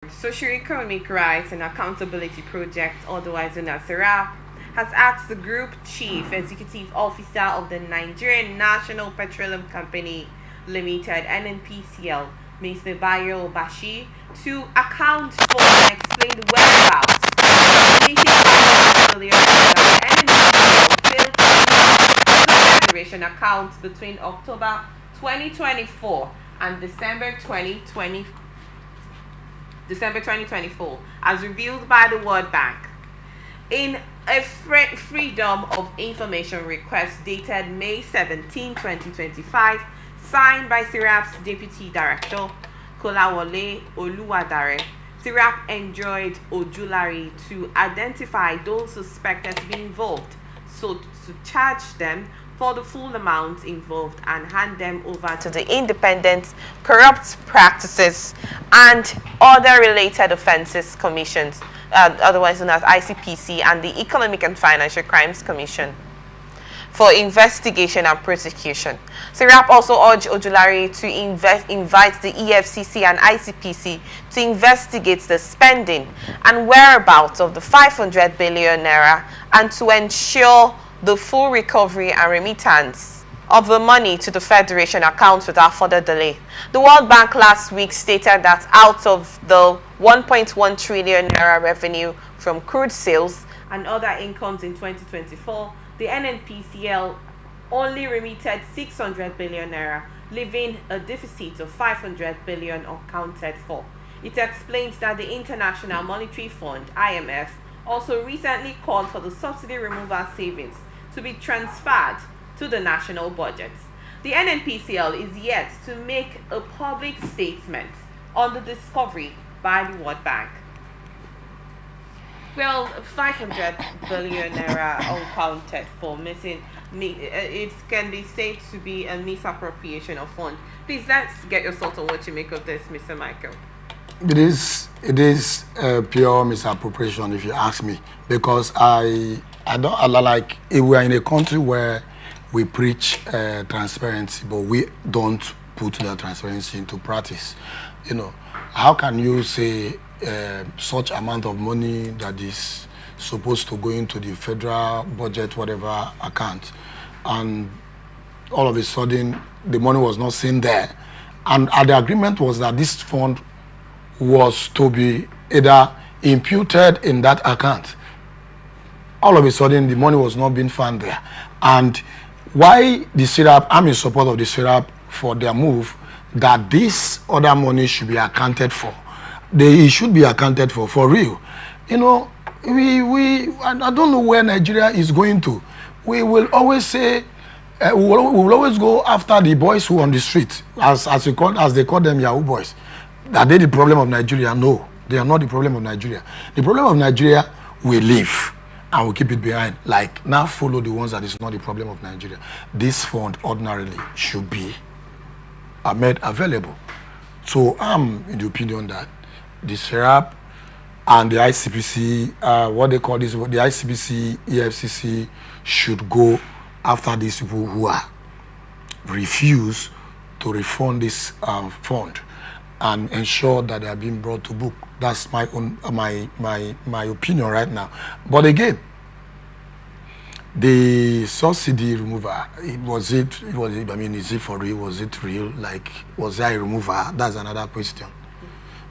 Socio-Economic Rights and Accountability Project, otherwise known as SERAP, has asked the Group Chief Executive Officer of the Nigerian National Petroleum Company Limited (Nnpcl), Mr. Bayo Bashir, to account for and explain the whereabouts of the NNPCL failed to Federation accounts between October 2024 and December 2024, as revealed by the World Bank. In a Freedom of Information request dated May 17, 2025, signed by SERAP's Deputy Director, Kolawole Oluwadare, SERAP enjoined Ojulari to identify those suspected to be involved, so to charge them for the full amount involved and hand them over to the Independent Corrupt Practices and Other Related Offences Commissions, otherwise known as ICPC, and the Economic and Financial Crimes Commission for investigation and prosecution. SERAP also urged Ojulari to invite the EFCC and ICPC to investigate the spending and whereabouts of the 500 billion naira and to ensure the full recovery and remittance of the money to the Federation accounts without further delay. The World Bank last week stated that out of the 1.1 trillion naira revenue from crude sales and other incomes in 2024, the NNPCL only remitted 600 billion naira, leaving a deficit of 500 billion unaccounted for. It explains that the International Monetary Fund (IMF) also recently called for the subsidy removal savings to be transferred to the national budget. The NNPCL is yet to make a public statement on the discovery by the World Bank. Well, 500 billion naira unaccounted for missing. It can be said to be a misappropriation of funds. Please, let's get your thoughts on what you make of this, Mr. Michael. It is pure misappropriation, if you ask me, because I don't like. If we are in a country where we preach transparency, but we don't put the transparency into practice. You know, how can you say such amount of money that is supposed to go into the federal budget, whatever account, and all of a sudden the money was not seen there, and the agreement was that this fund was to be either imputed in that account. All of a sudden, the money was not being found there. And why the SERAP, I'm in support of the SERAP for their move, that this other money should be accounted for. It should be accounted for real. You know, I don't know where Nigeria is going to. We will always say, we will always go after the boys who are on the street, as they call them Yahoo boys. Are they the problem of Nigeria? No, they are not the problem of Nigeria. The problem of Nigeria will leave and we'll keep it behind. Like, now follow the ones that is not the problem of Nigeria. This fund ordinarily should be made available. So I'm in the opinion that the SERAP and the ICPC, what they call this, the ICPC, EFCC should go after these people who are refuse to refund this fund and ensure that they are being brought to book. That's my own my opinion right now. But again, the subsidy removal, was it? I mean, is it for real? Was it real? Like, was there a removal? That's another question.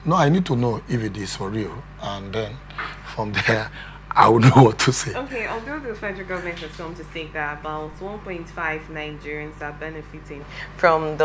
No, I need to know if it is for real, and then from there I would know what to say. Okay, although the federal government has come to say that about 1.5 Nigerians are benefiting from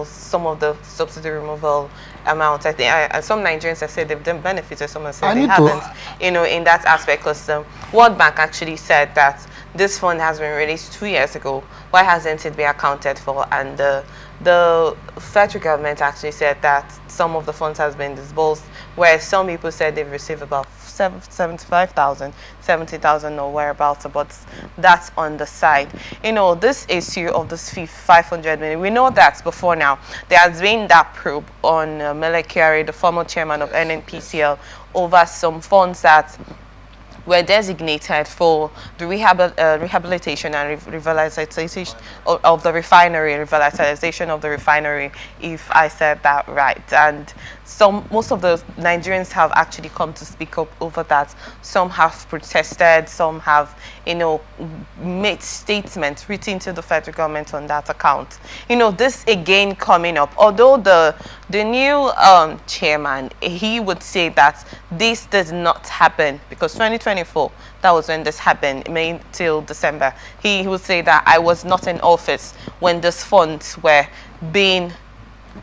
some of the subsidy removal amount, I think some Nigerians have said they've done benefited, some have said they haven't. You know, in that aspect, because the World Bank actually said that this fund has been released 2 years ago. Why hasn't it been accounted for? And the federal government actually said that some of the funds has been disbursed, where some people said they've received about 75,000, 70,000 or whereabouts, but that's on the side. You know, this issue of this 500 million, we know that before now. There has been that probe on Nnpcl, the former chairman of NNPCL, over some funds that were designated for the rehabilitation and revitalization of the refinery, if I said that right. And most of the Nigerians have actually come to speak up over that. Some have protested, some have, made statements written to the federal government on that account. This again coming up, although the new chairman, he would say that this does not happen because 2024, that was when this happened, May till December. He would say that I was not in office when these funds were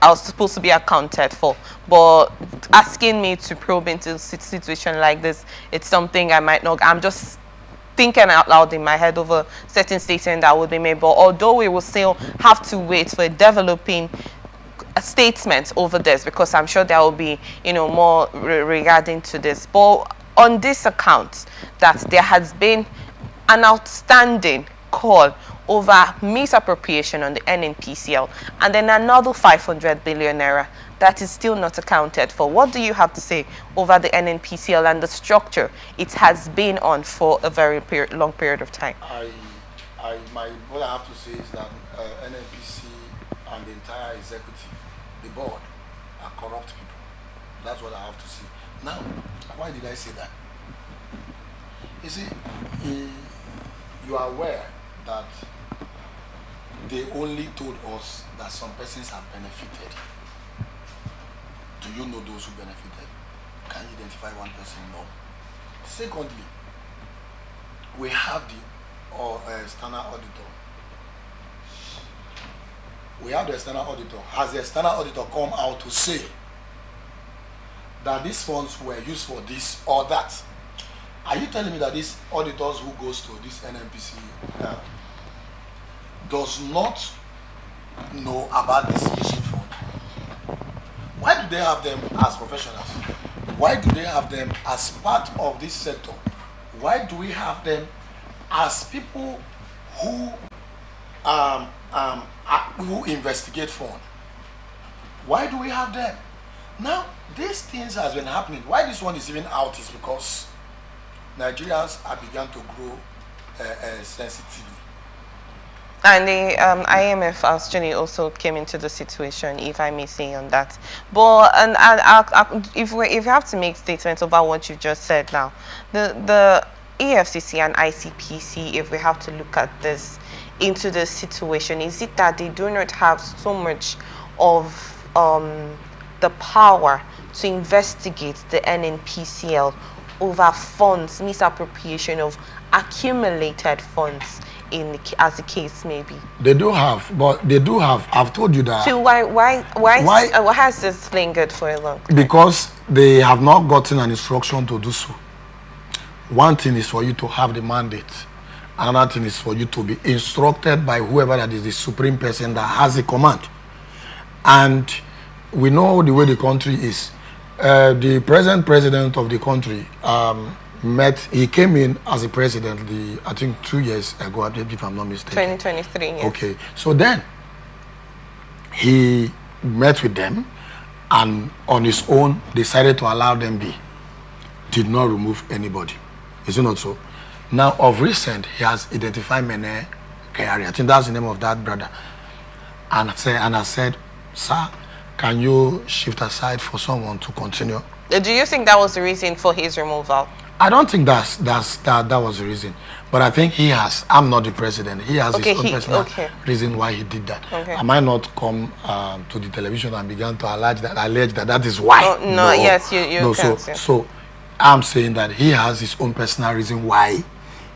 I was supposed to be accounted for. But asking me to probe into a situation like this, it's something I might not. I'm just thinking out loud in my head over certain statements that would be made. But although we will still have to wait for developing a statement over this, because I'm sure there will be, more regarding to this. But on this account, that there has been an outstanding call over misappropriation on the Nnpcl, and then another 500 billion naira that is still not accounted for. What do you have to say over the Nnpcl and the structure it has been on for a very long period of time? What I have to say is that NNPC and the entire executive, the board, are corrupt people. That's what I have to say. Now, why did I say that? You see, you are aware that they only told us that some persons have benefited. Do you know those who benefited? Can you identify one person? No. Secondly, we have the external auditor. We have the external auditor. Has the external auditor come out to say that these funds were used for this or that? Are you telling me that these auditors who goes to this NNPC does not know about this missing fund? Why do they have them as professionals? Why do they have them as part of this sector? Why do we have them as people who investigate fund? Why do we have them? Now, these things has been happening. Why this one is even out is because Nigerians have begun to grow sensitively. And the IMF actually also came into the situation, if I may say on that. But if you have to make statements about what you just said now, the EFCC and ICPC, if we have to look at this into the situation, is it that they do not have so much of the power to investigate the Nnpcl over funds, misappropriation of accumulated funds, as the case may be? They do have, but they do have. I've told you that. So why has this lingered for a long time? Because they have not gotten an instruction to do so. One thing is for you to have the mandate. Another thing is for you to be instructed by whoever that is the supreme person that has the command. And we know the way the country is. The present president of the country he came in as a president, I think 2 years ago, if I'm not mistaken. 2023, yes. Okay, so then he met with them and on his own decided to allow them be. Did not remove anybody. Is it not so? Now, of recent, he has identified Mene Kayari. I think that's the name of that brother. And I said, sir, can you shift aside for someone to continue? Do you think that was the reason for his removal? I don't think that was the reason. But I think he has. I'm not the president. He has his own personal reason why he did that. Okay. I might not come to the television and begin to allege that is why. Oh, no, yes, you no, can. So I'm saying that he has his own personal reason why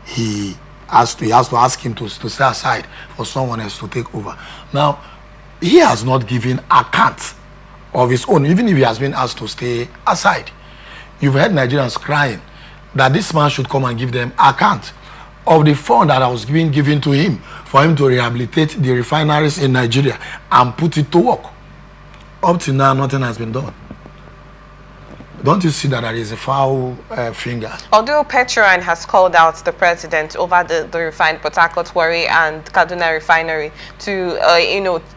he has to ask him to stay aside for someone else to take over. Now, he has not given account of his own, even if he has been asked to stay aside. You've heard Nigerians crying that this man should come and give them account of the fund that was given to him for him to rehabilitate the refineries in Nigeria and put it to work. Up till now, nothing has been done. Don't you see that there is a foul finger? Although Petroleum has called out the president over the refined Port Harcourt Warri and Kaduna refinery to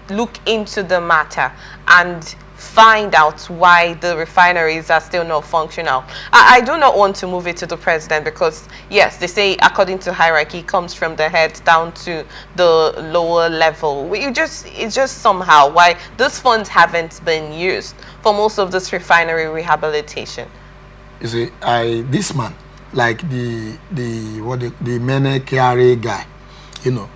look into the matter and find out why the refineries are still not functional. I do not want to move it to the president because, yes, they say according to hierarchy, it comes from the head down to the lower level. It's just somehow why those funds haven't been used for most of this refinery rehabilitation. You see, this man, like the Nnpcl guy, you know,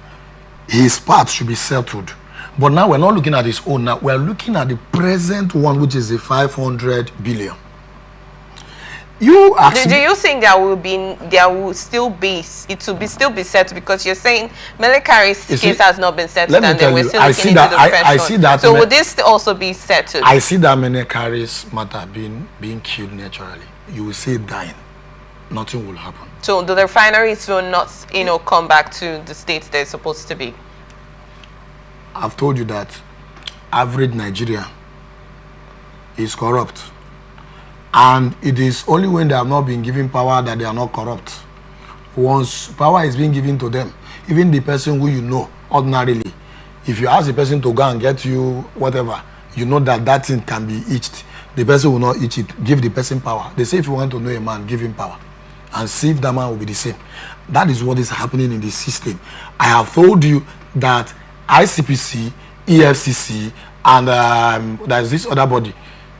his part should be settled. But now we're not looking at his own. Now we're looking at the present one, which is the 500 billion. You asked do you think it will still be settled, because you're saying Nnpcl's case has not been settled and then we're still looking into the fresh one. So would this also be settled? I see that Nnpcl's matter being killed naturally. You will see it dying. Nothing will happen. So the refineries will not, come back to the states they're supposed to be. I've told you that average Nigeria is corrupt. And it is only when they have not been given power that they are not corrupt. Once power is being given to them, even the person who you know ordinarily, if you ask the person to go and get you whatever, you know that thing can be itched. The person will not itch it. Give the person power. They say if you want to know a man, give him power. And see if that man will be the same. That is what is happening in the system. I have told you that ICPC, EFCC, and there's this other body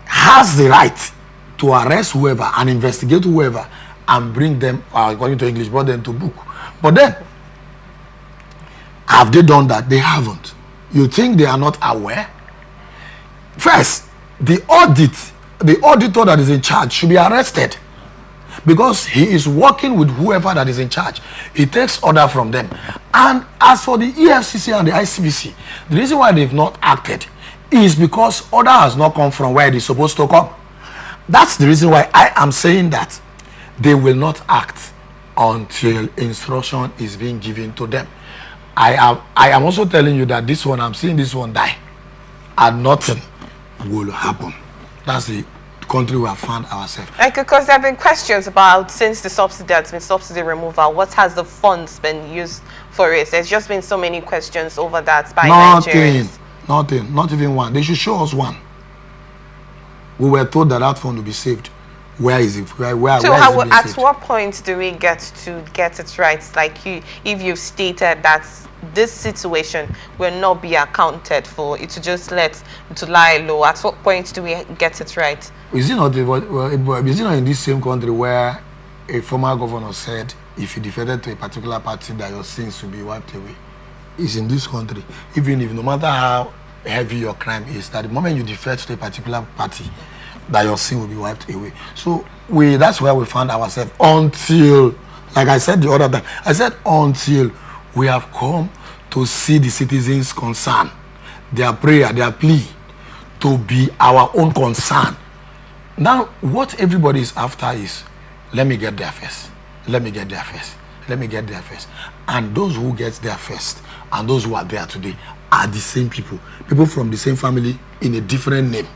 has the right to arrest whoever and investigate whoever and bring them, according to English, brought them to book. But then, have they done that? They haven't. You think they are not aware? First, the auditor that is in charge should be arrested, because he is working with whoever that is in charge. He takes order from them. And as for the EFCC and the ICPC, the reason why they've not acted is because order has not come from where it is supposed to come. That's the reason why I am saying that they will not act until instruction is being given to them. I am also telling you that this one, I'm seeing this one die, and nothing will happen. That's the country we have found ourselves. Because there have been questions about, since the subsidy has been subsidy removal, what has the funds been used for it? There's just been so many questions over that by Nigerians. Nothing, not even one. They should show us one. We were told that fund will be saved. Where is it? Where so is it at saved? what point do we get to get it right? Like if you've stated that this situation will not be accounted for, it to just to lie low. At what point do we get it right? Is it not in this same country where a former governor said if you defected to a particular party that your sins will be wiped away? It's in this country. Even if no matter how heavy your crime is, that the moment you defect to a particular party, that your sin will be wiped away. So that's where we found ourselves until, like I said the other time, I said until we have come to see the citizens' concern, their prayer, their plea to be our own concern. Now, what everybody is after is, let me get there first. Let me get there first. Let me get there first. And those who get there first and those who are there today are the same people. People from the same family in a different name.